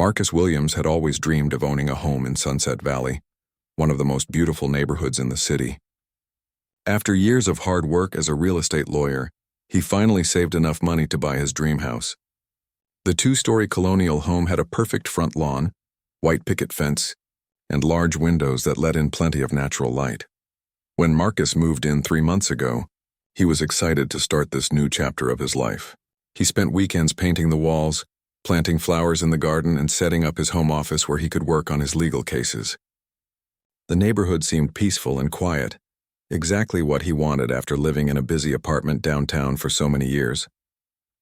Marcus Williams had always dreamed of owning a home in Sunset Valley, one of the most beautiful neighborhoods in the city. After years of hard work as a real estate lawyer, he finally saved enough money to buy his dream house. The two-story colonial home had a perfect front lawn, white picket fence, and large windows that let in plenty of natural light. When Marcus moved in 3 months ago, he was excited to start this new chapter of his life. He spent weekends painting the walls, planting flowers in the garden, and setting up his home office where he could work on his legal cases. The neighborhood seemed peaceful and quiet, exactly what he wanted after living in a busy apartment downtown for so many years.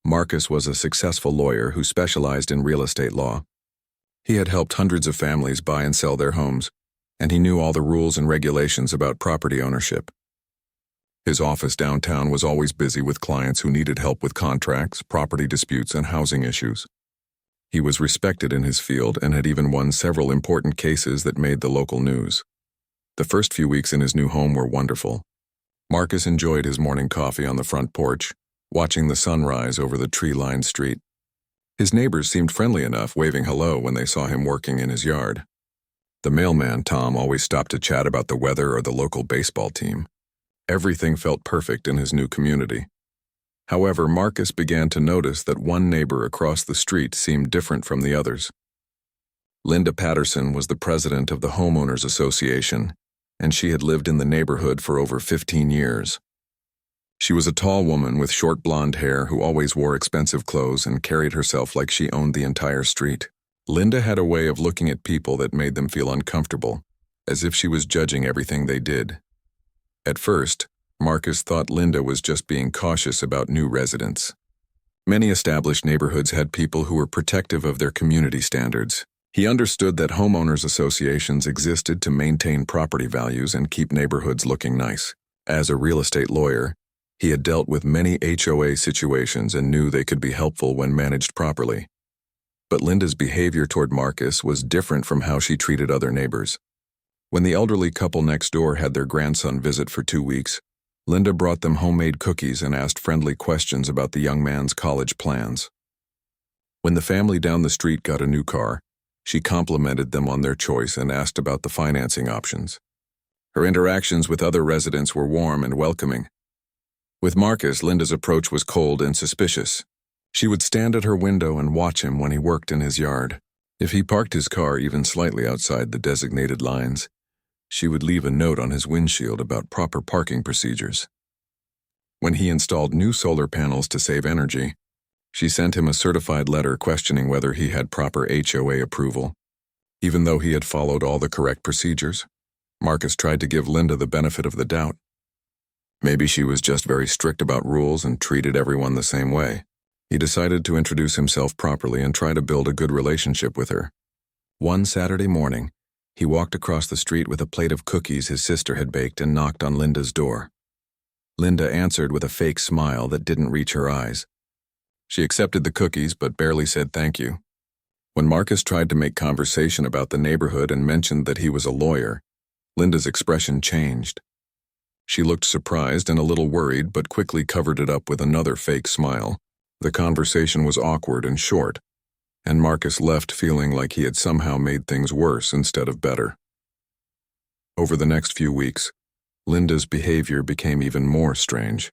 Marcus was a successful lawyer who specialized in real estate law. He had helped hundreds of families buy and sell their homes, and he knew all the rules and regulations about property ownership. His office downtown was always busy with clients who needed help with contracts, property disputes, and housing issues. He was respected in his field and had even won several important cases that made the local news. The first few weeks in his new home were wonderful. Marcus enjoyed his morning coffee on the front porch, watching the sun rise over the tree-lined street. His neighbors seemed friendly enough, waving hello when they saw him working in his yard. The mailman, Tom, always stopped to chat about the weather or the local baseball team. Everything felt perfect in his new community. However, Marcus began to notice that one neighbor across the street seemed different from the others. Linda Patterson was the president of the Homeowners Association, and she had lived in the neighborhood for over 15 years. She was a tall woman with short blonde hair who always wore expensive clothes and carried herself like she owned the entire street. Linda had a way of looking at people that made them feel uncomfortable, as if she was judging everything they did. At first, Marcus thought Linda was just being cautious about new residents. Many established neighborhoods had people who were protective of their community standards. He understood that homeowners associations existed to maintain property values and keep neighborhoods looking nice. As a real estate lawyer, he had dealt with many HOA situations and knew they could be helpful when managed properly. But Linda's behavior toward Marcus was different from how she treated other neighbors. When the elderly couple next door had their grandson visit for 2 weeks, Linda brought them homemade cookies and asked friendly questions about the young man's college plans. When the family down the street got a new car, she complimented them on their choice and asked about the financing options. Her interactions with other residents were warm and welcoming. With Marcus, Linda's approach was cold and suspicious. She would stand at her window and watch him when he worked in his yard. If he parked his car even slightly outside the designated lines, she would leave a note on his windshield about proper parking procedures. When he installed new solar panels to save energy, she sent him a certified letter questioning whether he had proper HOA approval. Even though he had followed all the correct procedures, Marcus tried to give Linda the benefit of the doubt. Maybe she was just very strict about rules and treated everyone the same way. He decided to introduce himself properly and try to build a good relationship with her. One Saturday morning, he walked across the street with a plate of cookies his sister had baked and knocked on Linda's door. Linda answered with a fake smile that didn't reach her eyes. She accepted the cookies but barely said thank you. When Marcus tried to make conversation about the neighborhood and mentioned that he was a lawyer, Linda's expression changed. She looked surprised and a little worried but quickly covered it up with another fake smile. The conversation was awkward and short, and Marcus left feeling like he had somehow made things worse instead of better. Over the next few weeks, Linda's behavior became even more strange.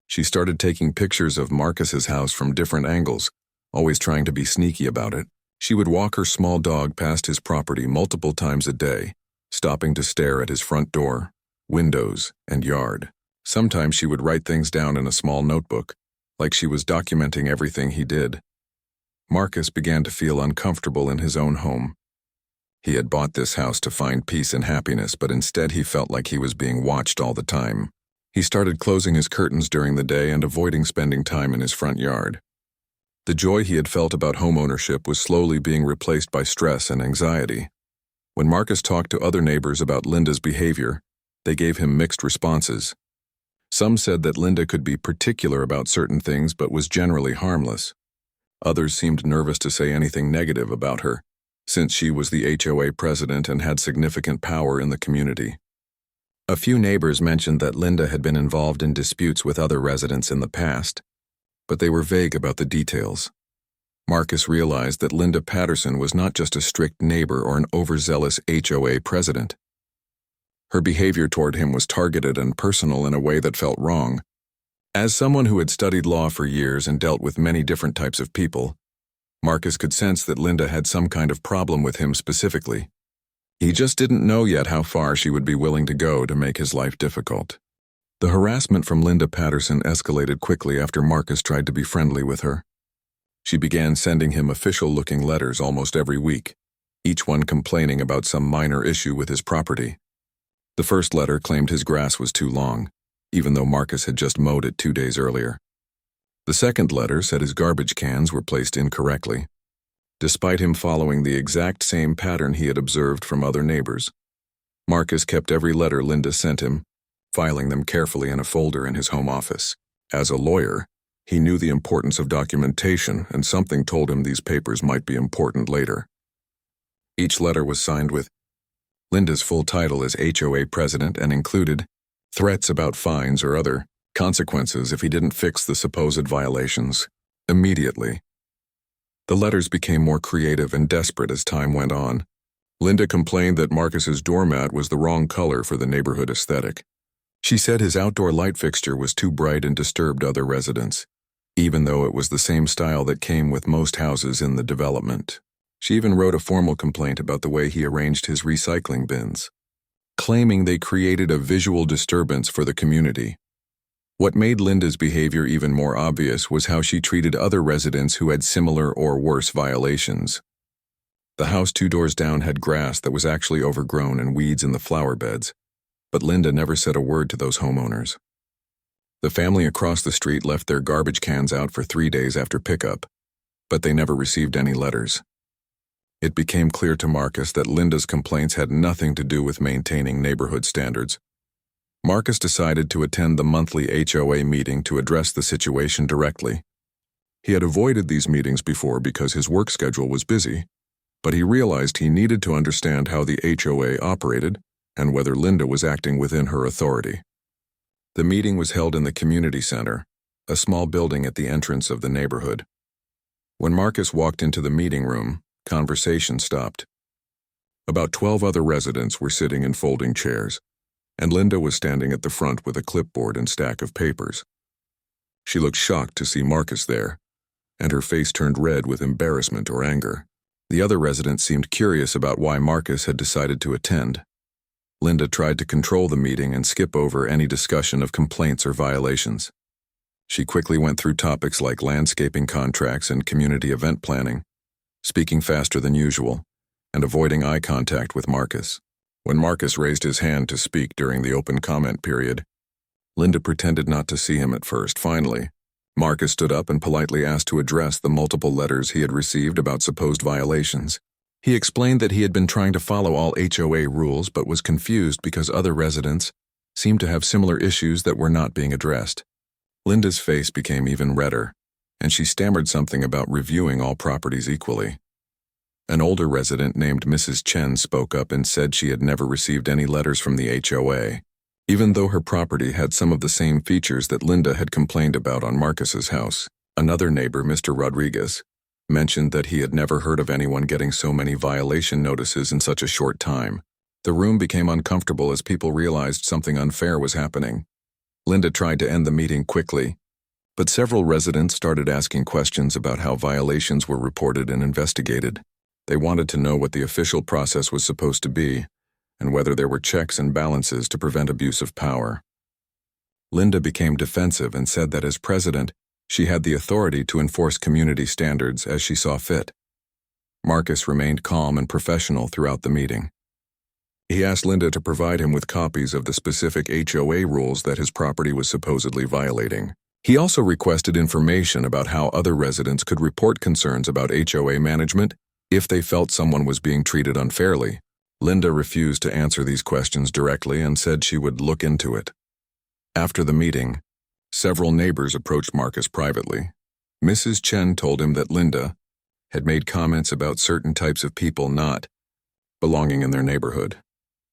She started taking pictures of Marcus's house from different angles, always trying to be sneaky about it. She would walk her small dog past his property multiple times a day, stopping to stare at his front door, windows, and yard. Sometimes she would write things down in a small notebook, like she was documenting everything he did. Marcus began to feel uncomfortable in his own home. He had bought this house to find peace and happiness, but instead he felt like he was being watched all the time. He started closing his curtains during the day and avoiding spending time in his front yard. The joy he had felt about homeownership was slowly being replaced by stress and anxiety. When Marcus talked to other neighbors about Linda's behavior, they gave him mixed responses. Some said that Linda could be particular about certain things but was generally harmless. Others seemed nervous to say anything negative about her, since she was the HOA president and had significant power in the community. A few neighbors mentioned that Linda had been involved in disputes with other residents in the past, but they were vague about the details. Marcus realized that Linda Patterson was not just a strict neighbor or an overzealous HOA president. Her behavior toward him was targeted and personal in a way that felt wrong. As someone who had studied law for years and dealt with many different types of people, Marcus could sense that Linda had some kind of problem with him specifically. He just didn't know yet how far she would be willing to go to make his life difficult. The harassment from Linda Patterson escalated quickly after Marcus tried to be friendly with her. She began sending him official-looking letters almost every week, each one complaining about some minor issue with his property. The first letter claimed his grass was too long, even though Marcus had just mowed it 2 days earlier. The second letter said his garbage cans were placed incorrectly, despite him following the exact same pattern he had observed from other neighbors. Marcus kept every letter Linda sent him, filing them carefully in a folder in his home office. As a lawyer, he knew the importance of documentation, and something told him these papers might be important later. Each letter was signed with Linda's full title as HOA president and included threats about fines or other consequences if he didn't fix the supposed violations immediately. The letters became more creative and desperate as time went on. Linda complained that Marcus's doormat was the wrong color for the neighborhood aesthetic. She said his outdoor light fixture was too bright and disturbed other residents, even though it was the same style that came with most houses in the development. She even wrote a formal complaint about the way he arranged his recycling bins, claiming they created a visual disturbance for the community. What made Linda's behavior even more obvious was how she treated other residents who had similar or worse violations. The house 2 doors down had grass that was actually overgrown and weeds in the flower beds, but Linda never said a word to those homeowners. The family across the street left their garbage cans out for 3 days after pickup, but they never received any letters. It became clear to Marcus that Linda's complaints had nothing to do with maintaining neighborhood standards. Marcus decided to attend the monthly HOA meeting to address the situation directly. He had avoided these meetings before because his work schedule was busy, but he realized he needed to understand how the HOA operated and whether Linda was acting within her authority. The meeting was held in the community center, a small building at the entrance of the neighborhood. When Marcus walked into the meeting room, conversation stopped. About 12 other residents were sitting in folding chairs, and Linda was standing at the front with a clipboard and stack of papers. She looked shocked to see Marcus there, and her face turned red with embarrassment or anger. The other residents seemed curious about why Marcus had decided to attend. Linda tried to control the meeting and skip over any discussion of complaints or violations. She quickly went through topics like landscaping contracts and community event planning, speaking faster than usual, and avoiding eye contact with Marcus. When Marcus raised his hand to speak during the open comment period, Linda pretended not to see him at first. Finally, Marcus stood up and politely asked to address the multiple letters he had received about supposed violations. He explained that he had been trying to follow all HOA rules but was confused because other residents seemed to have similar issues that were not being addressed. Linda's face became even redder, and she stammered something about reviewing all properties equally. An older resident named Mrs. Chen spoke up and said she had never received any letters from the HOA, even though her property had some of the same features that Linda had complained about on Marcus's house. Another neighbor, Mr. Rodriguez, mentioned that he had never heard of anyone getting so many violation notices in such a short time. The room became uncomfortable as people realized something unfair was happening. Linda tried to end the meeting quickly, but several residents started asking questions about how violations were reported and investigated. They wanted to know what the official process was supposed to be and whether there were checks and balances to prevent abuse of power. Linda became defensive and said that as president, she had the authority to enforce community standards as she saw fit. Marcus remained calm and professional throughout the meeting. He asked Linda to provide him with copies of the specific HOA rules that his property was supposedly violating. He also requested information about how other residents could report concerns about HOA management if they felt someone was being treated unfairly. Linda refused to answer these questions directly and said she would look into it. After the meeting, several neighbors approached Marcus privately. Mrs. Chen told him that Linda had made comments about certain types of people not belonging in their neighborhood.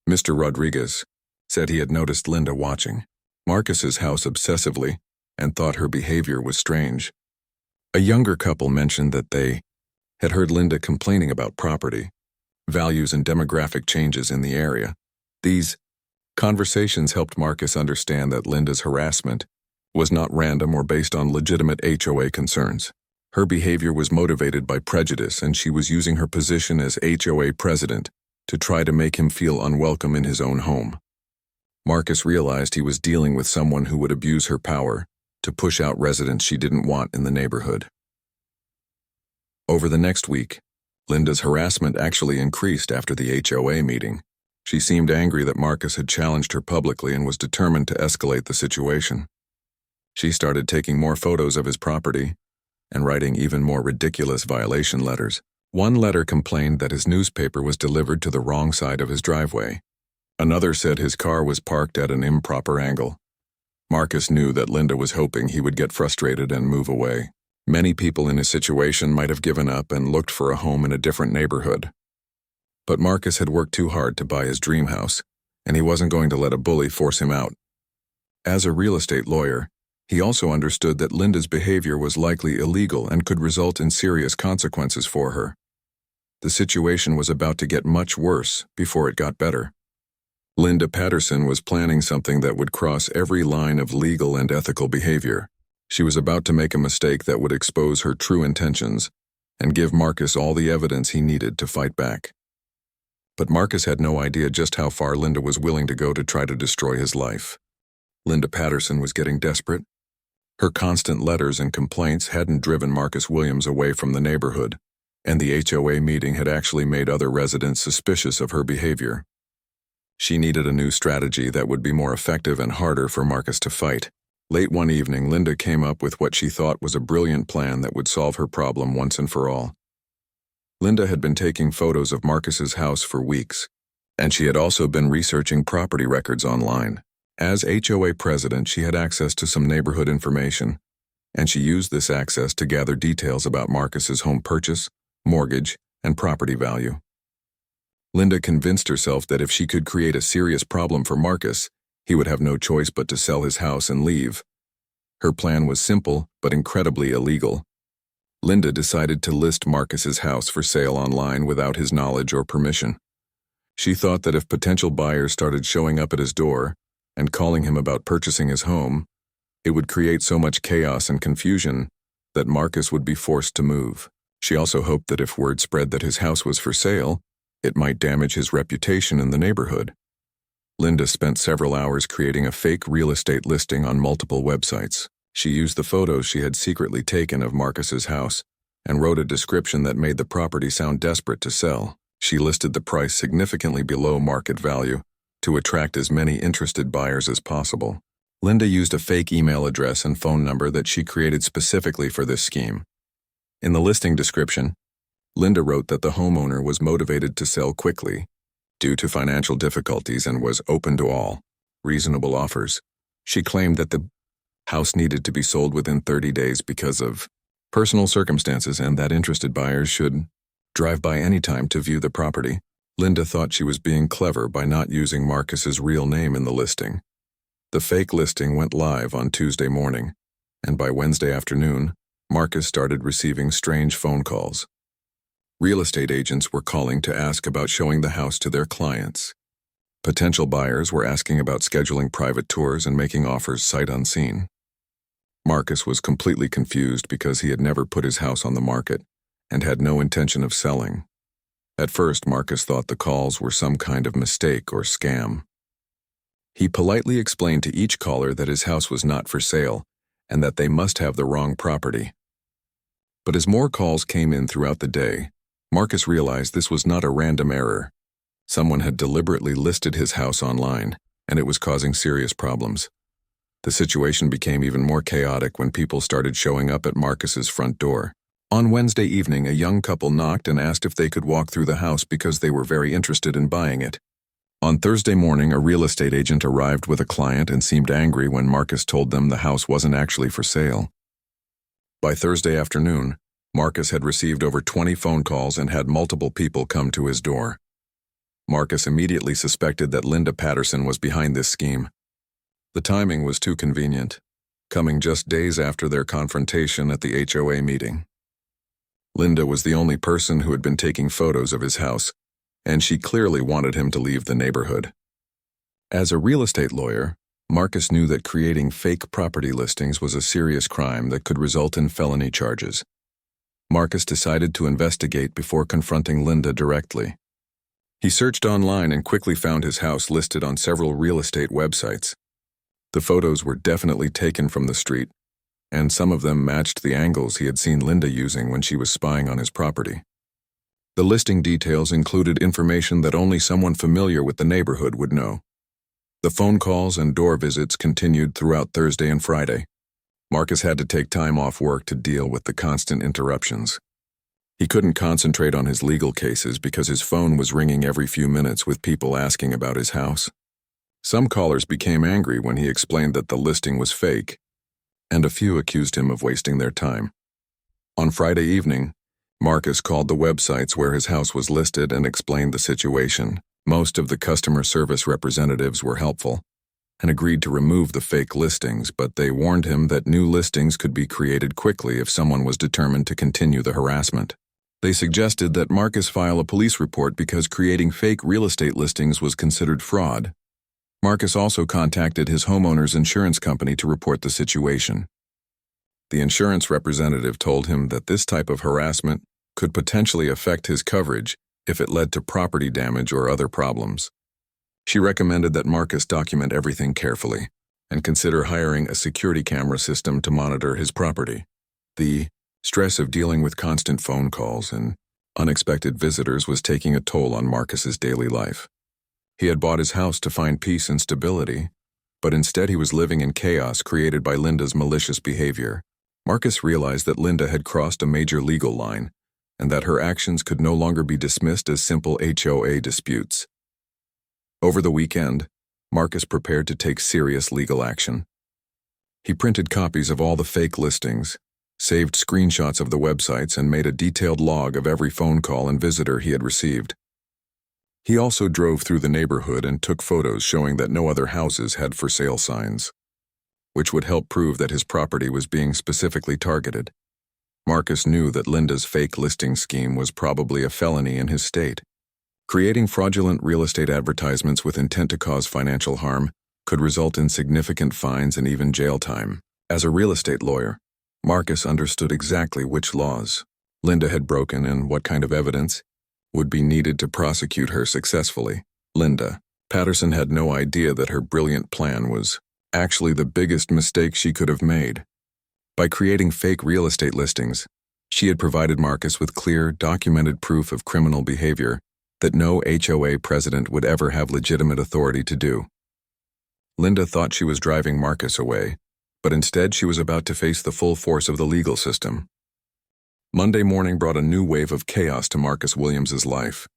Mr. Rodriguez said he had noticed Linda watching Marcus's house obsessively and thought her behavior was strange. A younger couple mentioned that they had heard Linda complaining about property, values, and demographic changes in the area. These conversations helped Marcus understand that Linda's harassment was not random or based on legitimate HOA concerns. Her behavior was motivated by prejudice, and she was using her position as HOA president to try to make him feel unwelcome in his own home. Marcus realized he was dealing with someone who would abuse her power to push out residents she didn't want in the neighborhood. Over the next week, Linda's harassment actually increased after the HOA meeting. She seemed angry that Marcus had challenged her publicly and was determined to escalate the situation. She started taking more photos of his property and writing even more ridiculous violation letters. One letter complained that his newspaper was delivered to the wrong side of his driveway. Another said his car was parked at an improper angle. Marcus knew that Linda was hoping he would get frustrated and move away. Many people in his situation might have given up and looked for a home in a different neighborhood. But Marcus had worked too hard to buy his dream house, and he wasn't going to let a bully force him out. As a real estate lawyer, he also understood that Linda's behavior was likely illegal and could result in serious consequences for her. The situation was about to get much worse before it got better. Linda Patterson was planning something that would cross every line of legal and ethical behavior. She was about to make a mistake that would expose her true intentions and give Marcus all the evidence he needed to fight back. But Marcus had no idea just how far Linda was willing to go to try to destroy his life. Linda Patterson was getting desperate. Her constant letters and complaints hadn't driven Marcus Williams away from the neighborhood, and the HOA meeting had actually made other residents suspicious of her behavior. She needed a new strategy that would be more effective and harder for Marcus to fight. Late one evening, Linda came up with what she thought was a brilliant plan that would solve her problem once and for all. Linda had been taking photos of Marcus's house for weeks, and she had also been researching property records online. As HOA president, she had access to some neighborhood information, and she used this access to gather details about Marcus's home purchase, mortgage, and property value. Linda convinced herself that if she could create a serious problem for Marcus, he would have no choice but to sell his house and leave. Her plan was simple but incredibly illegal. Linda decided to list Marcus's house for sale online without his knowledge or permission. She thought that if potential buyers started showing up at his door and calling him about purchasing his home, it would create so much chaos and confusion that Marcus would be forced to move. She also hoped that if word spread that his house was for sale, it might damage his reputation in the neighborhood. Linda spent several hours creating a fake real estate listing on multiple websites. She used the photos she had secretly taken of Marcus's house and wrote a description that made the property sound desperate to sell. She listed the price significantly below market value to attract as many interested buyers as possible. Linda used a fake email address and phone number that she created specifically for this scheme. In the listing description, Linda wrote that the homeowner was motivated to sell quickly due to financial difficulties and was open to all reasonable offers. She claimed that the house needed to be sold within 30 days because of personal circumstances and that interested buyers should drive by any time to view the property. Linda thought she was being clever by not using Marcus's real name in the listing. The fake listing went live on Tuesday morning, and by Wednesday afternoon, Marcus started receiving strange phone calls. Real estate agents were calling to ask about showing the house to their clients. Potential buyers were asking about scheduling private tours and making offers sight unseen. Marcus was completely confused because he had never put his house on the market and had no intention of selling. At first, Marcus thought the calls were some kind of mistake or scam. He politely explained to each caller that his house was not for sale and that they must have the wrong property. But as more calls came in throughout the day, Marcus realized this was not a random error. Someone had deliberately listed his house online, and it was causing serious problems. The situation became even more chaotic when people started showing up at Marcus's front door. On Wednesday evening, a young couple knocked and asked if they could walk through the house because they were very interested in buying it. On Thursday morning, a real estate agent arrived with a client and seemed angry when Marcus told them the house wasn't actually for sale. By Thursday afternoon, Marcus had received over 20 phone calls and had multiple people come to his door. Marcus immediately suspected that Linda Patterson was behind this scheme. The timing was too convenient. coming just days after their confrontation at the HOA meeting. Linda was the only person who had been taking photos of his house, and she clearly wanted him to leave the neighborhood. As a real estate lawyer, Marcus knew that creating fake property listings was a serious crime that could result in felony charges. Marcus decided to investigate before confronting Linda directly. He searched online and quickly found his house listed on several real estate websites. The photos were definitely taken from the street, and some of them matched the angles he had seen Linda using when she was spying on his property. The listing details included information that only someone familiar with the neighborhood would know. The phone calls and door visits continued throughout Thursday and Friday. Marcus had to take time off work to deal with the constant interruptions. He couldn't concentrate on his legal cases because his phone was ringing every few minutes with people asking about his house. Some callers became angry when he explained that the listing was fake, and a few accused him of wasting their time. On Friday evening, Marcus called the websites where his house was listed and explained the situation. Most of the customer service representatives were helpful and agreed to remove the fake listings, but they warned him that new listings could be created quickly if someone was determined to continue the harassment. They suggested that Marcus file a police report because creating fake real estate listings was considered fraud. Marcus also contacted his homeowner's insurance company to report the situation. The insurance representative told him that this type of harassment could potentially affect his coverage if it led to property damage or other problems. She recommended that Marcus document everything carefully and consider hiring a security camera system to monitor his property. The stress of dealing with constant phone calls and unexpected visitors was taking a toll on Marcus's daily life. He had bought his house to find peace and stability, but instead he was living in chaos created by Linda's malicious behavior. Marcus realized that Linda had crossed a major legal line and that her actions could no longer be dismissed as simple HOA disputes. Over the weekend, Marcus prepared to take serious legal action. He printed copies of all the fake listings, saved screenshots of the websites, and made a detailed log of every phone call and visitor he had received. He also drove through the neighborhood and took photos showing that no other houses had for sale signs, which would help prove that his property was being specifically targeted. Marcus knew that Linda's fake listing scheme was probably a felony in his state. Creating fraudulent real estate advertisements with intent to cause financial harm could result in significant fines and even jail time. As a real estate lawyer, Marcus understood exactly which laws Linda had broken and what kind of evidence would be needed to prosecute her successfully. Linda Patterson had no idea that her brilliant plan was actually the biggest mistake she could have made. By creating fake real estate listings, she had provided Marcus with clear, documented proof of criminal behavior that no HOA president would ever have legitimate authority to do. Linda thought she was driving Marcus away, but instead she was about to face the full force of the legal system. Monday morning brought a new wave of chaos to Marcus Williams's life.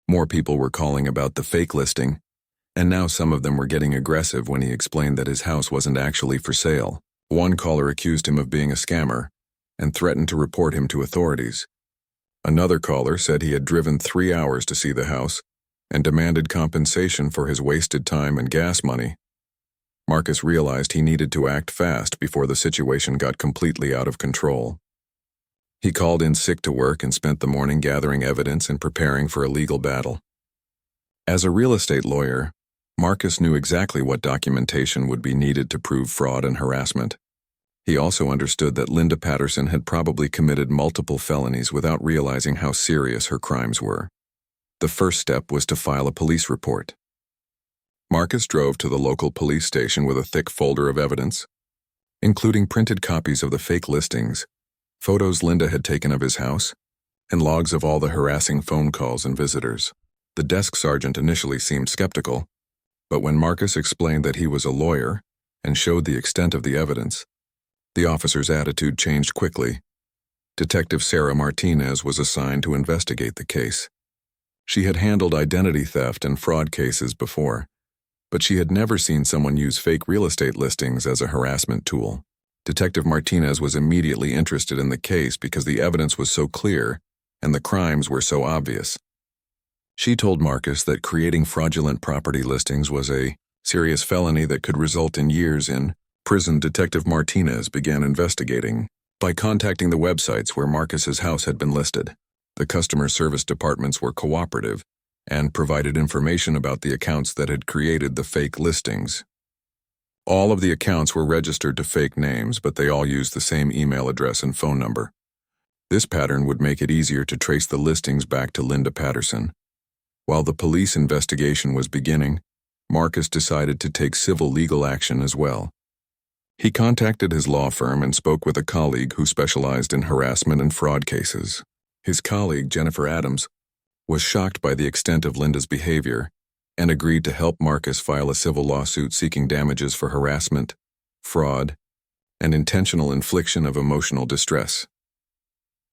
More people were calling about the fake listing, and now some of them were getting aggressive when he explained that his house wasn't actually for sale. One caller accused him of being a scammer and threatened to report him to authorities. Another caller said he had driven 3 hours to see the house and demanded compensation for his wasted time and gas money. Marcus realized he needed to act fast before the situation got completely out of control. He called in sick to work and spent the morning gathering evidence and preparing for a legal battle. As a real estate lawyer, Marcus knew exactly what documentation would be needed to prove fraud and harassment. He also understood that Linda Patterson had probably committed multiple felonies without realizing how serious her crimes were. The first step was to file a police report. Marcus drove to the local police station with a thick folder of evidence, including printed copies of the fake listings, photos Linda had taken of his house, and logs of all the harassing phone calls and visitors. The desk sergeant initially seemed skeptical, but when Marcus explained that he was a lawyer and showed the extent of the evidence, the officer's attitude changed quickly. Detective Sarah Martinez was assigned to investigate the case. She had handled identity theft and fraud cases before, but she had never seen someone use fake real estate listings as a harassment tool. Detective Martinez was immediately interested in the case because the evidence was so clear and the crimes were so obvious. She told Marcus that creating fraudulent property listings was a serious felony that could result in years in Prison Detective Martinez began investigating by contacting the websites where Marcus's house had been listed. The customer service departments were cooperative and provided information about the accounts that had created the fake listings. All of the accounts were registered to fake names, but they all used the same email address and phone number. This pattern would make it easier to trace the listings back to Linda Patterson. While the police investigation was beginning, Marcus decided to take civil legal action as well. He contacted his law firm and spoke with a colleague who specialized in harassment and fraud cases. His colleague, Jennifer Adams, was shocked by the extent of Linda's behavior and agreed to help Marcus file a civil lawsuit seeking damages for harassment, fraud, and intentional infliction of emotional distress.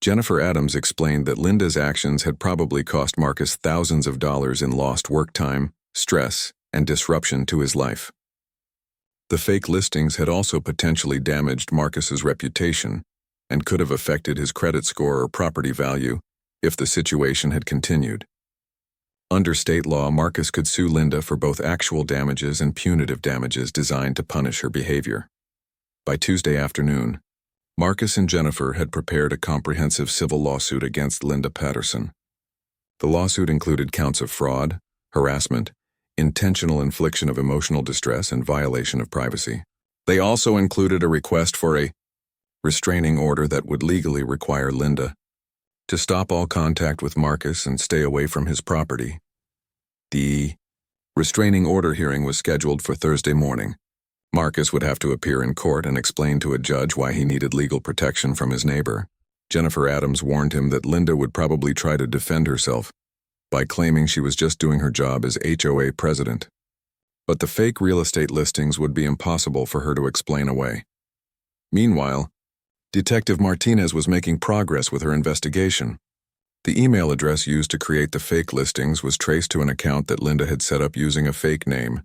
Jennifer Adams explained that Linda's actions had probably cost Marcus thousands of dollars in lost work time, stress, and disruption to his life. The fake listings had also potentially damaged Marcus's reputation and could have affected his credit score or property value if the situation had continued. Under state law, Marcus could sue Linda for both actual damages and punitive damages designed to punish her behavior. By Tuesday afternoon, Marcus and Jennifer had prepared a comprehensive civil lawsuit against Linda Patterson. The lawsuit included counts of fraud, harassment, intentional infliction of emotional distress, and violation of privacy. They also included a request for a restraining order that would legally require Linda to stop all contact with Marcus and stay away from his property. The restraining order hearing was scheduled for Thursday morning. Marcus would have to appear in court and explain to a judge why he needed legal protection from his neighbor. Jennifer Adams warned him that Linda would probably try to defend herself by claiming she was just doing her job as HOA president. But the fake real estate listings would be impossible for her to explain away. Meanwhile, Detective Martinez was making progress with her investigation. The email address used to create the fake listings was traced to an account that Linda had set up using a fake name,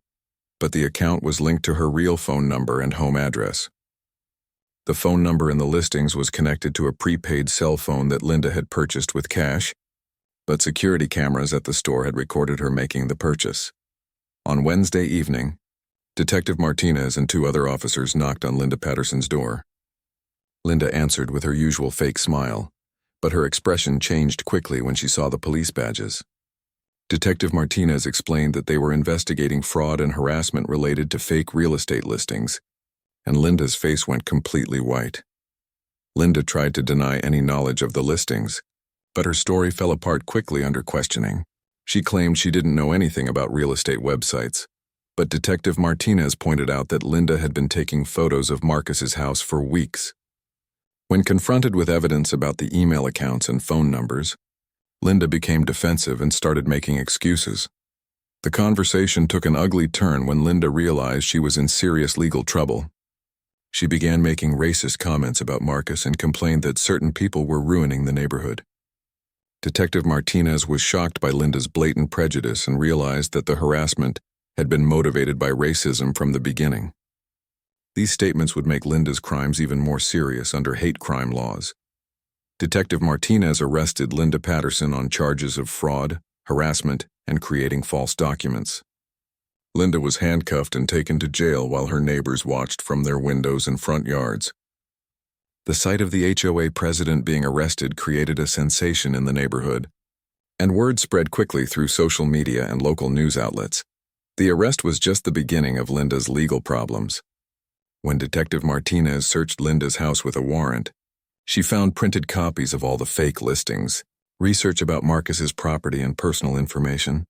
but the account was linked to her real phone number and home address. The phone number in the listings was connected to a prepaid cell phone that Linda had purchased with cash, but security cameras at the store had recorded her making the purchase. On Wednesday evening, Detective Martinez and two other officers knocked on Linda Patterson's door. Linda answered with her usual fake smile, but her expression changed quickly when she saw the police badges. Detective Martinez explained that they were investigating fraud and harassment related to fake real estate listings, and Linda's face went completely white. Linda tried to deny any knowledge of the listings, but her story fell apart quickly under questioning. She claimed she didn't know anything about real estate websites, but Detective Martinez pointed out that Linda had been taking photos of Marcus's house for weeks. When confronted with evidence about the email accounts and phone numbers, Linda became defensive and started making excuses. The conversation took an ugly turn when Linda realized she was in serious legal trouble. She began making racist comments about Marcus and complained that certain people were ruining the neighborhood. Detective Martinez was shocked by Linda's blatant prejudice and realized that the harassment had been motivated by racism from the beginning. These statements would make Linda's crimes even more serious under hate crime laws. Detective Martinez arrested Linda Patterson on charges of fraud, harassment, and creating false documents. Linda was handcuffed and taken to jail while her neighbors watched from their windows and front yards. The sight of the HOA president being arrested created a sensation in the neighborhood, and word spread quickly through social media and local news outlets. The arrest was just the beginning of Linda's legal problems. When Detective Martinez searched Linda's house with a warrant, she found printed copies of all the fake listings, research about Marcus's property and personal information,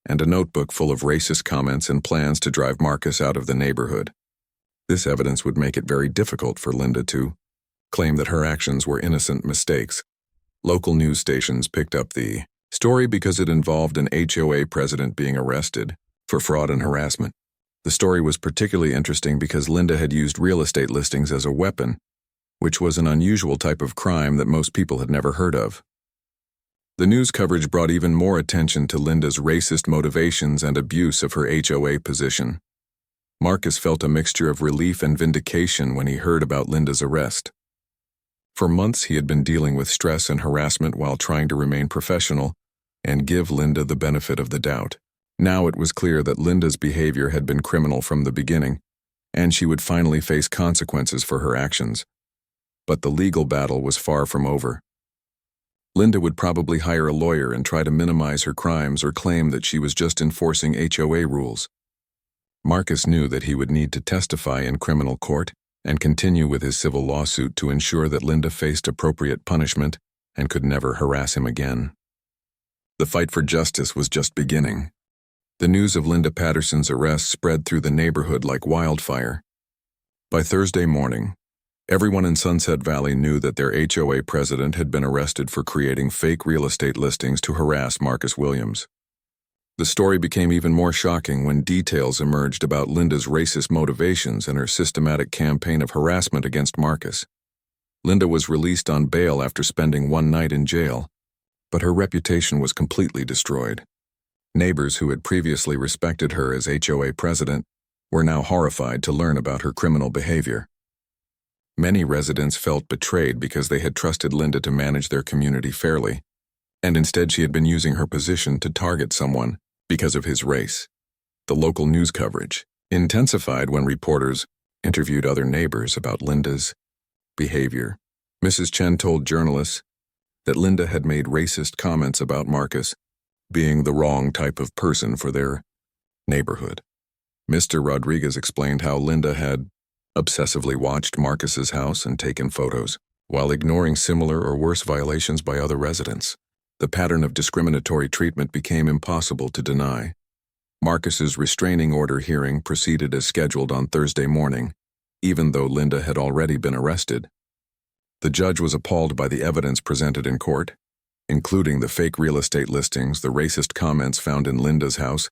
and a notebook full of racist comments and plans to drive Marcus out of the neighborhood. This evidence would make it very difficult for Linda to claim that her actions were innocent mistakes. Local news stations picked up the story because it involved an HOA president being arrested for fraud and harassment. The story was particularly interesting because Linda had used real estate listings as a weapon, which was an unusual type of crime that most people had never heard of. The news coverage brought even more attention to Linda's racist motivations and abuse of her HOA position. Marcus felt a mixture of relief and vindication when he heard about Linda's arrest. For months he had been dealing with stress and harassment while trying to remain professional and give Linda the benefit of the doubt. Now it was clear that Linda's behavior had been criminal from the beginning, and she would finally face consequences for her actions. But the legal battle was far from over. Linda would probably hire a lawyer and try to minimize her crimes or claim that she was just enforcing HOA rules. Marcus knew that he would need to testify in criminal court and continue with his civil lawsuit to ensure that Linda faced appropriate punishment and could never harass him again. The fight for justice was just beginning. The news of Linda Patterson's arrest spread through the neighborhood like wildfire. By Thursday morning, everyone in Sunset Valley knew that their HOA president had been arrested for creating fake real estate listings to harass Marcus Williams. The story became even more shocking when details emerged about Linda's racist motivations and her systematic campaign of harassment against Marcus. Linda was released on bail after spending one night in jail, but her reputation was completely destroyed. Neighbors who had previously respected her as HOA president were now horrified to learn about her criminal behavior. Many residents felt betrayed because they had trusted Linda to manage their community fairly, and instead she had been using her position to target someone because of his race. The local news coverage intensified when reporters interviewed other neighbors about Linda's behavior. Mrs. Chen told journalists that Linda had made racist comments about Marcus being the wrong type of person for their neighborhood. Mr. Rodriguez explained how Linda had obsessively watched Marcus's house and taken photos, while ignoring similar or worse violations by other residents. The pattern of discriminatory treatment became impossible to deny. Marcus's restraining order hearing proceeded as scheduled on Thursday morning, even though Linda had already been arrested. The judge was appalled by the evidence presented in court, including the fake real estate listings, the racist comments found in Linda's house,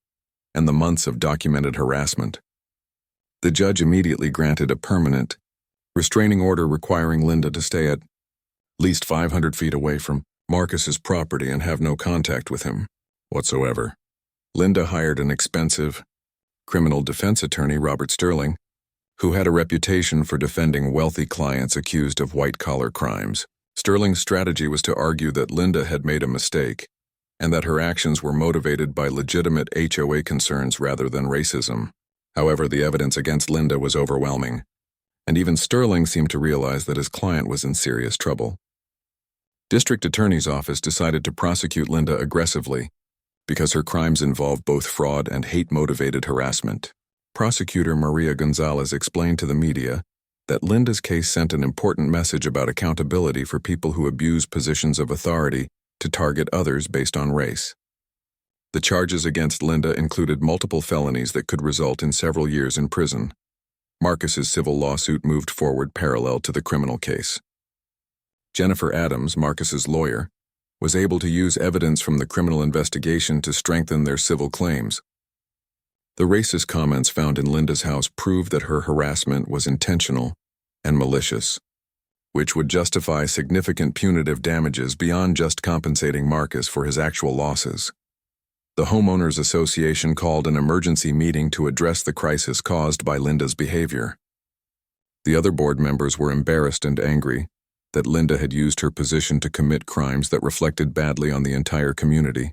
and the months of documented harassment. The judge immediately granted a permanent restraining order requiring Linda to stay at least 500 feet away from Marcus's property and have no contact with him whatsoever. Linda hired an expensive criminal defense attorney, Robert Sterling, who had a reputation for defending wealthy clients accused of white-collar crimes. Sterling's strategy was to argue that Linda had made a mistake and that her actions were motivated by legitimate HOA concerns rather than racism. However, the evidence against Linda was overwhelming, and even Sterling seemed to realize that his client was in serious trouble. District Attorney's Office decided to prosecute Linda aggressively because her crimes involved both fraud and hate-motivated harassment. Prosecutor Maria Gonzalez explained to the media that Linda's case sent an important message about accountability for people who abuse positions of authority to target others based on race. The charges against Linda included multiple felonies that could result in several years in prison. Marcus's civil lawsuit moved forward parallel to the criminal case. Jennifer Adams, Marcus's lawyer, was able to use evidence from the criminal investigation to strengthen their civil claims. The racist comments found in Linda's house proved that her harassment was intentional and malicious, which would justify significant punitive damages beyond just compensating Marcus for his actual losses. The Homeowners Association called an emergency meeting to address the crisis caused by Linda's behavior. The other board members were embarrassed and angry that Linda had used her position to commit crimes that reflected badly on the entire community.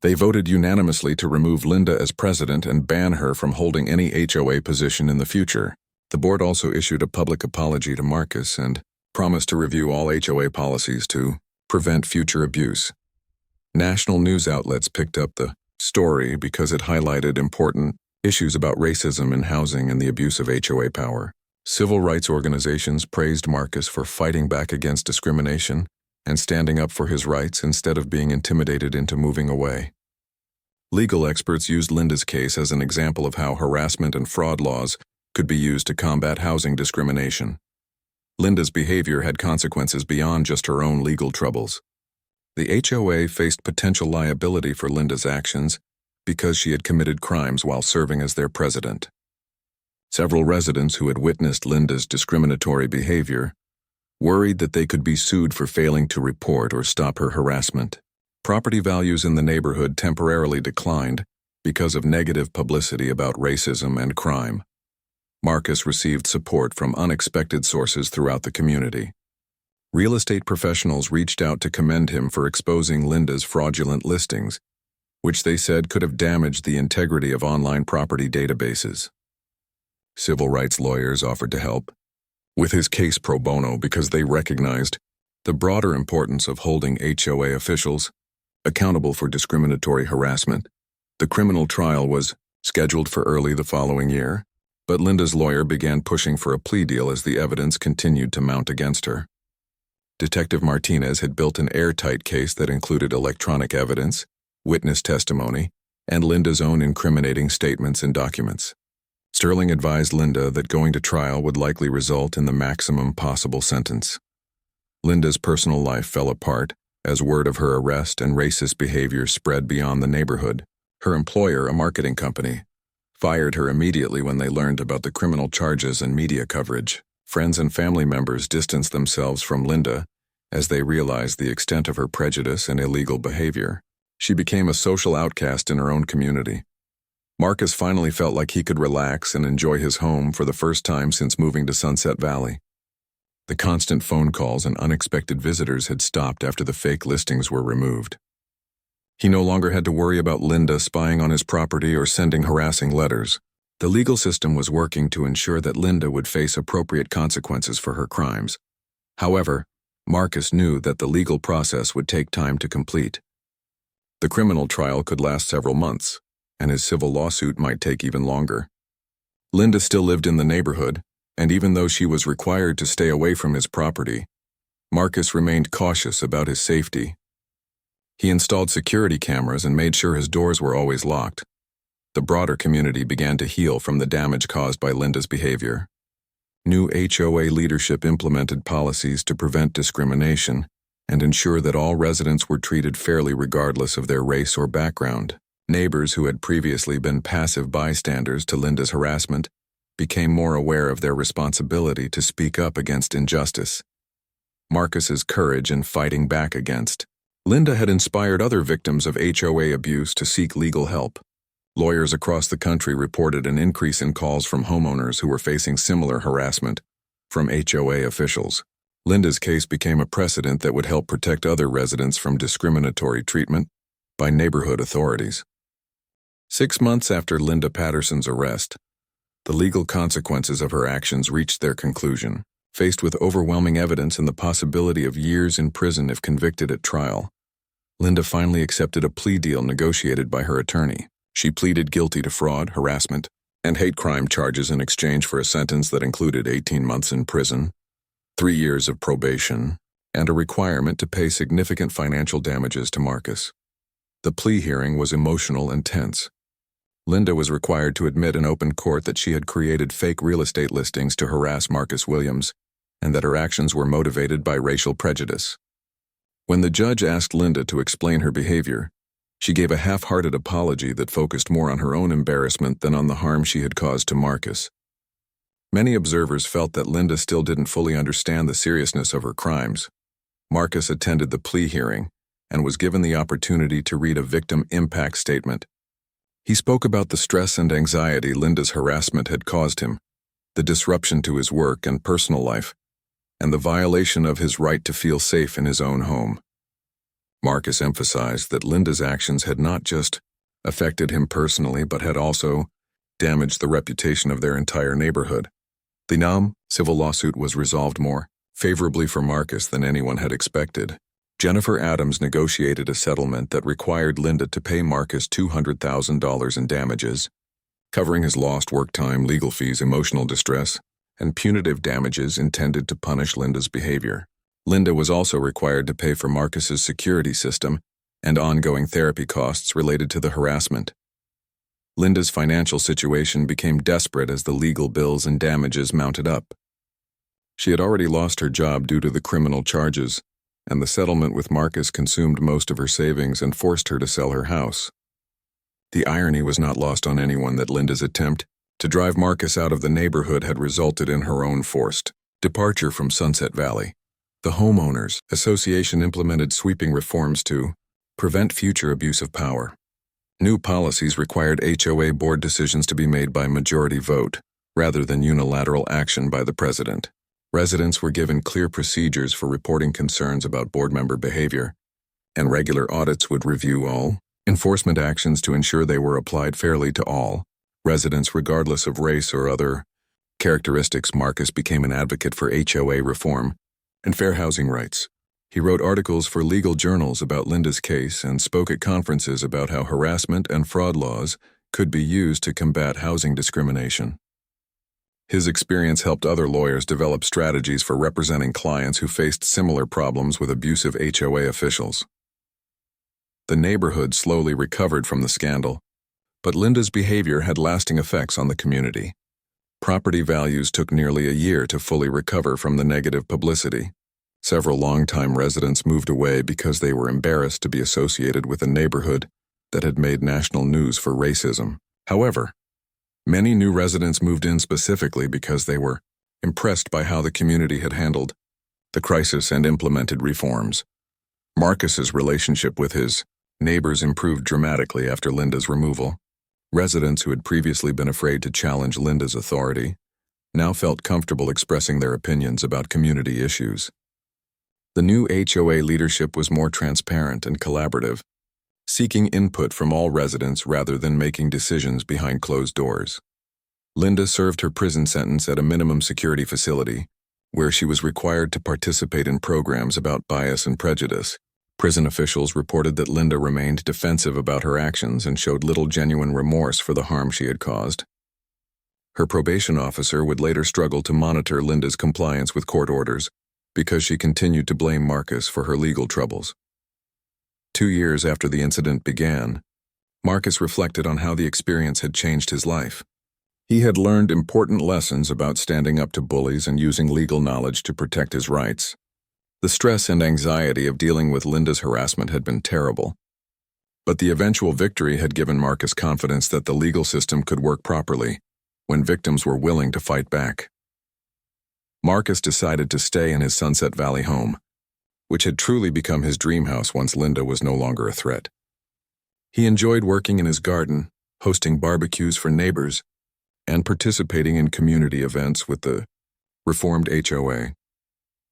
They voted unanimously to remove Linda as president and ban her from holding any HOA position in the future. The board also issued a public apology to Marcus and promised to review all HOA policies to prevent future abuse. National news outlets picked up the story because it highlighted important issues about racism in housing and the abuse of HOA power. Civil rights organizations praised Marcus for fighting back against discrimination and standing up for his rights instead of being intimidated into moving away. Legal experts used Linda's case as an example of how harassment and fraud laws could be used to combat housing discrimination. Linda's behavior had consequences beyond just her own legal troubles. The HOA faced potential liability for Linda's actions because she had committed crimes while serving as their president. Several residents who had witnessed Linda's discriminatory behavior worried that they could be sued for failing to report or stop her harassment. Property values in the neighborhood temporarily declined because of negative publicity about racism and crime. Marcus received support from unexpected sources throughout the community. Real estate professionals reached out to commend him for exposing Linda's fraudulent listings, which they said could have damaged the integrity of online property databases. Civil rights lawyers offered to help with his case pro bono because they recognized the broader importance of holding HOA officials accountable for discriminatory harassment. The criminal trial was scheduled for early the following year, but Linda's lawyer began pushing for a plea deal as the evidence continued to mount against her. Detective Martinez had built an airtight case that included electronic evidence, witness testimony, and Linda's own incriminating statements and documents. Sterling advised Linda that going to trial would likely result in the maximum possible sentence. Linda's personal life fell apart as word of her arrest and racist behavior spread beyond the neighborhood. Her employer, a marketing company, fired her immediately when they learned about the criminal charges and media coverage. Friends and family members distanced themselves from Linda as they realized the extent of her prejudice and illegal behavior. She became a social outcast in her own community. Marcus finally felt like he could relax and enjoy his home for the first time since moving to Sunset Valley. The constant phone calls and unexpected visitors had stopped after the fake listings were removed. He no longer had to worry about Linda spying on his property or sending harassing letters. The legal system was working to ensure that Linda would face appropriate consequences for her crimes. However, Marcus knew that the legal process would take time to complete. The criminal trial could last several months, and his civil lawsuit might take even longer. Linda still lived in the neighborhood, and even though she was required to stay away from his property, Marcus remained cautious about his safety. He installed security cameras and made sure his doors were always locked. The broader community began to heal from the damage caused by Linda's behavior. New HOA leadership implemented policies to prevent discrimination and ensure that all residents were treated fairly regardless of their race or background. Neighbors who had previously been passive bystanders to Linda's harassment became more aware of their responsibility to speak up against injustice. Marcus's courage in fighting back against Linda had inspired other victims of HOA abuse to seek legal help. Lawyers across the country reported an increase in calls from homeowners who were facing similar harassment from HOA officials. Linda's case became a precedent that would help protect other residents from discriminatory treatment by neighborhood authorities. 6 months after Linda Patterson's arrest, the legal consequences of her actions reached their conclusion. Faced with overwhelming evidence and the possibility of years in prison if convicted at trial, Linda finally accepted a plea deal negotiated by her attorney. She pleaded guilty to fraud, harassment, and hate crime charges in exchange for a sentence that included 18 months in prison, 3 years of probation, and a requirement to pay significant financial damages to Marcus. The plea hearing was emotional and tense. Linda was required to admit in open court that she had created fake real estate listings to harass Marcus Williams, and that her actions were motivated by racial prejudice. When the judge asked Linda to explain her behavior, she gave a half-hearted apology that focused more on her own embarrassment than on the harm she had caused to Marcus. Many observers felt that Linda still didn't fully understand the seriousness of her crimes. Marcus attended the plea hearing and was given the opportunity to read a victim impact statement. He spoke about the stress and anxiety Linda's harassment had caused him, the disruption to his work and personal life, and the violation of his right to feel safe in his own home. Marcus emphasized that Linda's actions had not just affected him personally but had also damaged the reputation of their entire neighborhood. The civil lawsuit was resolved more favorably for Marcus than anyone had expected. Jennifer Adams negotiated a settlement that required Linda to pay Marcus $200,000 in damages, covering his lost work time, legal fees, emotional distress, and punitive damages intended to punish Linda's behavior. Linda was also required to pay for Marcus's security system and ongoing therapy costs related to the harassment. Linda's financial situation became desperate as the legal bills and damages mounted up. She had already lost her job due to the criminal charges, and the settlement with Marcus consumed most of her savings and forced her to sell her house. The irony was not lost on anyone that Linda's attempt to drive Marcus out of the neighborhood had resulted in her own forced departure from Sunset Valley. The Homeowners Association implemented sweeping reforms to prevent future abuse of power. New policies required HOA board decisions to be made by majority vote, rather than unilateral action by the president. Residents were given clear procedures for reporting concerns about board member behavior, and regular audits would review all enforcement actions to ensure they were applied fairly to all residents regardless of race or other characteristics, Marcus became an advocate for HOA reform and fair housing rights. He wrote articles for legal journals about Linda's case and spoke at conferences about how harassment and fraud laws could be used to combat housing discrimination. His experience helped other lawyers develop strategies for representing clients who faced similar problems with abusive HOA officials. The neighborhood slowly recovered from the scandal, but Linda's behavior had lasting effects on the community. Property values took nearly a year to fully recover from the negative publicity. Several longtime residents moved away because they were embarrassed to be associated with a neighborhood that had made national news for racism. However, many new residents moved in specifically because they were impressed by how the community had handled the crisis and implemented reforms. Marcus's relationship with his neighbors improved dramatically after Linda's removal. Residents who had previously been afraid to challenge Linda's authority now felt comfortable expressing their opinions about community issues. The new HOA leadership was more transparent and collaborative, seeking input from all residents rather than making decisions behind closed doors. Linda served her prison sentence at a minimum security facility, where she was required to participate in programs about bias and prejudice. Prison officials reported that Linda remained defensive about her actions and showed little genuine remorse for the harm she had caused. Her probation officer would later struggle to monitor Linda's compliance with court orders because she continued to blame Marcus for her legal troubles. 2 years after the incident began, Marcus reflected on how the experience had changed his life. He had learned important lessons about standing up to bullies and using legal knowledge to protect his rights. The stress and anxiety of dealing with Linda's harassment had been terrible, but the eventual victory had given Marcus confidence that the legal system could work properly when victims were willing to fight back. Marcus decided to stay in his Sunset Valley home, which had truly become his dream house once Linda was no longer a threat. He enjoyed working in his garden, hosting barbecues for neighbors, and participating in community events with the reformed HOA.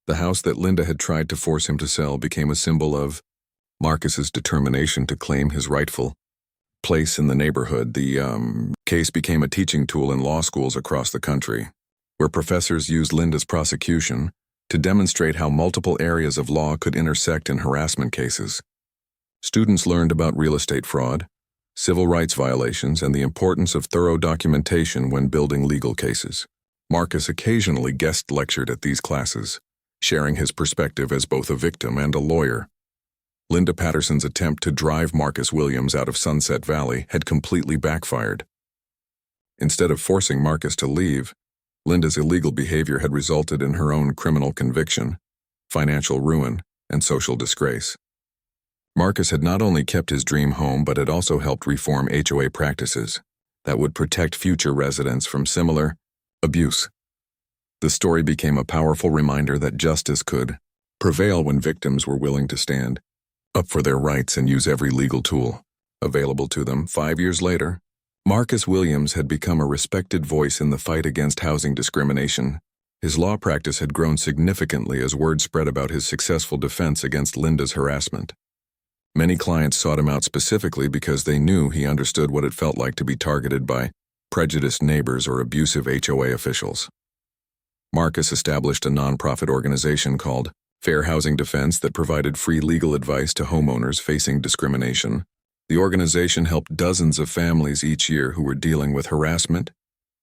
The house that Linda had tried to force him to sell became a symbol of Marcus's determination to claim his rightful place in the neighborhood. The case became a teaching tool in law schools across the country, where professors used Linda's prosecution to demonstrate how multiple areas of law could intersect in harassment cases. Students learned about real estate fraud, civil rights violations, and the importance of thorough documentation when building legal cases. Marcus occasionally guest lectured at these classes, sharing his perspective as both a victim and a lawyer. Linda Patterson's attempt to drive Marcus Williams out of Sunset Valley had completely backfired. Instead of forcing Marcus to leave, Linda's illegal behavior had resulted in her own criminal conviction, financial ruin, and social disgrace. Marcus had not only kept his dream home but had also helped reform HOA practices that would protect future residents from similar abuse. The story became a powerful reminder that justice could prevail when victims were willing to stand up for their rights and use every legal tool available to them. 5 years later, Marcus Williams had become a respected voice in the fight against housing discrimination. His law practice had grown significantly as word spread about his successful defense against Linda's harassment. Many clients sought him out specifically because they knew he understood what it felt like to be targeted by prejudiced neighbors or abusive HOA officials. Marcus established a nonprofit organization called Fair Housing Defense that provided free legal advice to homeowners facing discrimination. The organization helped dozens of families each year who were dealing with harassment,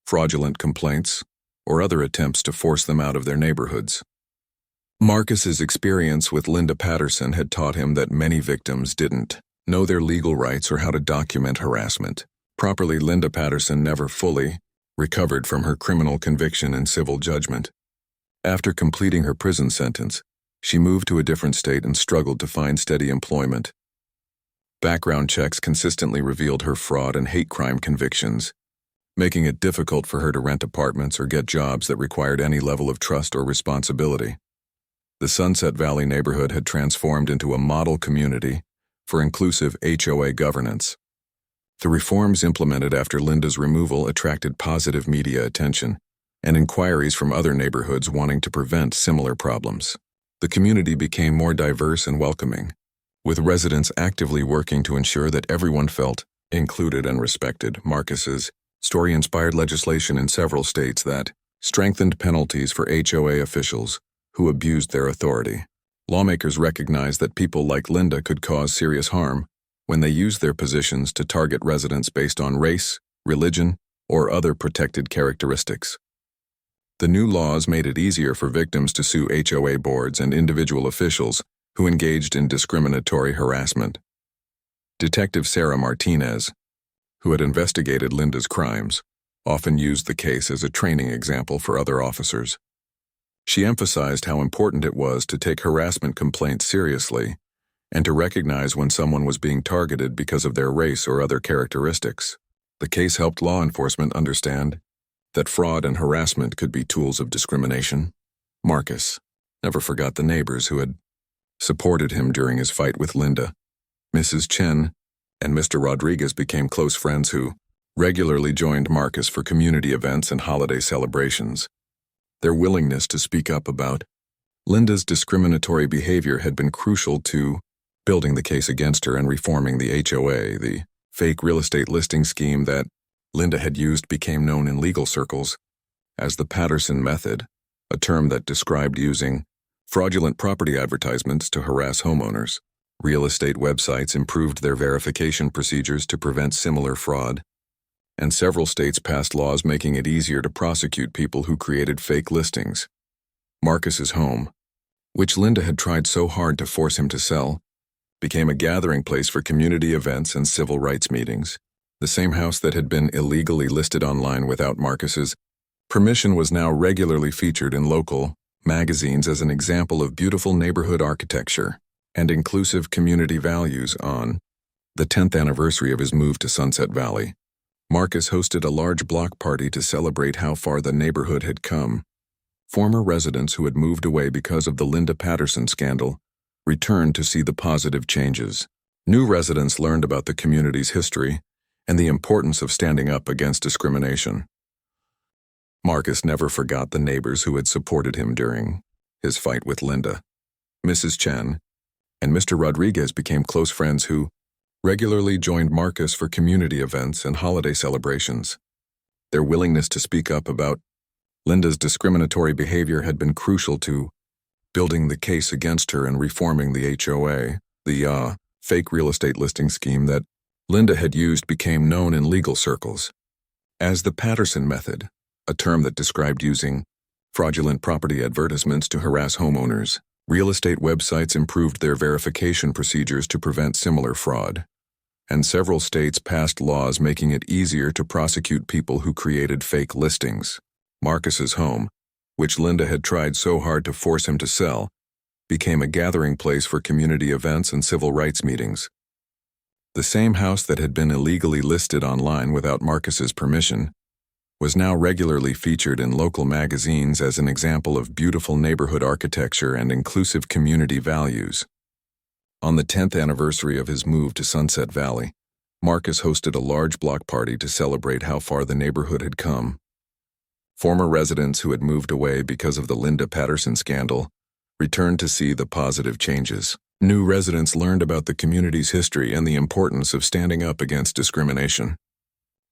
fraudulent complaints, or other attempts to force them out of their neighborhoods. Marcus's experience with Linda Patterson had taught him that many victims didn't know their legal rights or how to document harassment properly. Linda Patterson never fully recovered from her criminal conviction and civil judgment. After completing her prison sentence, she moved to a different state and struggled to find steady employment. Background checks consistently revealed her fraud and hate crime convictions, making it difficult for her to rent apartments or get jobs that required any level of trust or responsibility. The Sunset Valley neighborhood had transformed into a model community for inclusive HOA governance. The reforms implemented after Linda's removal attracted positive media attention and inquiries from other neighborhoods wanting to prevent similar problems. The community became more diverse and welcoming, with residents actively working to ensure that everyone felt included and respected. Marcus's story inspired legislation in several states that strengthened penalties for HOA officials who abused their authority. Lawmakers recognized that people like Linda could cause serious harm when they used their positions to target residents based on race, religion, or other protected characteristics. The new laws made it easier for victims to sue HOA boards and individual officials who engaged in discriminatory harassment. Detective Sarah Martinez, who had investigated Linda's crimes, often used the case as a training example for other officers. She emphasized how important it was to take harassment complaints seriously and to recognize when someone was being targeted because of their race or other characteristics. The case helped law enforcement understand that fraud and harassment could be tools of discrimination. Marcus never forgot the neighbors who had supported him during his fight with Linda. Mrs. Chen and Mr. Rodriguez became close friends who regularly joined Marcus for community events and holiday celebrations. Their willingness to speak up about Linda's discriminatory behavior had been crucial to building the case against her and reforming the HOA. The fake real estate listing scheme that Linda had used became known in legal circles as the Patterson method, a term that described using fraudulent property advertisements to harass homeowners. Real estate websites improved their verification procedures to prevent similar fraud, and several states passed laws making it easier to prosecute people who created fake listings. Marcus's home, which Linda had tried so hard to force him to sell, became a gathering place for community events and civil rights meetings. The same house that had been illegally listed online without Marcus's permission was now regularly featured in local magazines as an example of beautiful neighborhood architecture and inclusive community values. On the 10th anniversary of his move to Sunset Valley, Marcus hosted a large block party to celebrate how far the neighborhood had come. Former residents who had moved away because of the Linda Patterson scandal returned to see the positive changes. New residents learned about the community's history and the importance of standing up against discrimination. Marcus never forgot the neighbors who had supported him during his fight with Linda. Mrs. Chen and Mr. Rodriguez became close friends who regularly joined Marcus for community events and holiday celebrations. Their willingness to speak up about Linda's discriminatory behavior had been crucial to building the case against her and reforming the HOA. The fake real estate listing scheme that Linda had used became known in legal circles as the Patterson method, a term that described using fraudulent property advertisements to harass homeowners. Real estate websites improved their verification procedures to prevent similar fraud, and several states passed laws making it easier to prosecute people who created fake listings. Marcus's home, which Linda had tried so hard to force him to sell, became a gathering place for community events and civil rights meetings. The same house that had been illegally listed online without Marcus's permission was now regularly featured in local magazines as an example of beautiful neighborhood architecture and inclusive community values. On the 10th anniversary of his move to Sunset Valley, Marcus hosted a large block party to celebrate how far the neighborhood had come. Former residents who had moved away because of the Linda Patterson scandal returned to see the positive changes. New residents learned about the community's history and the importance of standing up against discrimination.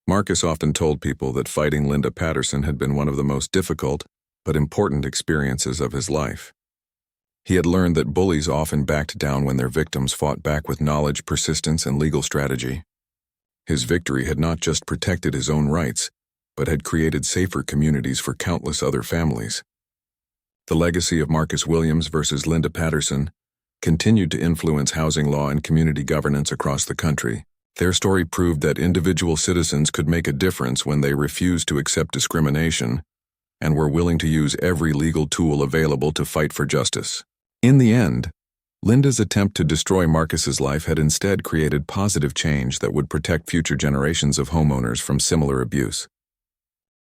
Marcus often told people that fighting Linda Patterson had been one of the most difficult but important experiences of his life. He had learned that bullies often backed down when their victims fought back with knowledge, persistence, and legal strategy. His victory had not just protected his own rights, but had created safer communities for countless other families. The legacy of Marcus Williams versus Linda Patterson continued to influence housing law and community governance across the country. Their story proved that individual citizens could make a difference when they refused to accept discrimination and were willing to use every legal tool available to fight for justice. In the end, Linda's attempt to destroy Marcus's life had instead created positive change that would protect future generations of homeowners from similar abuse.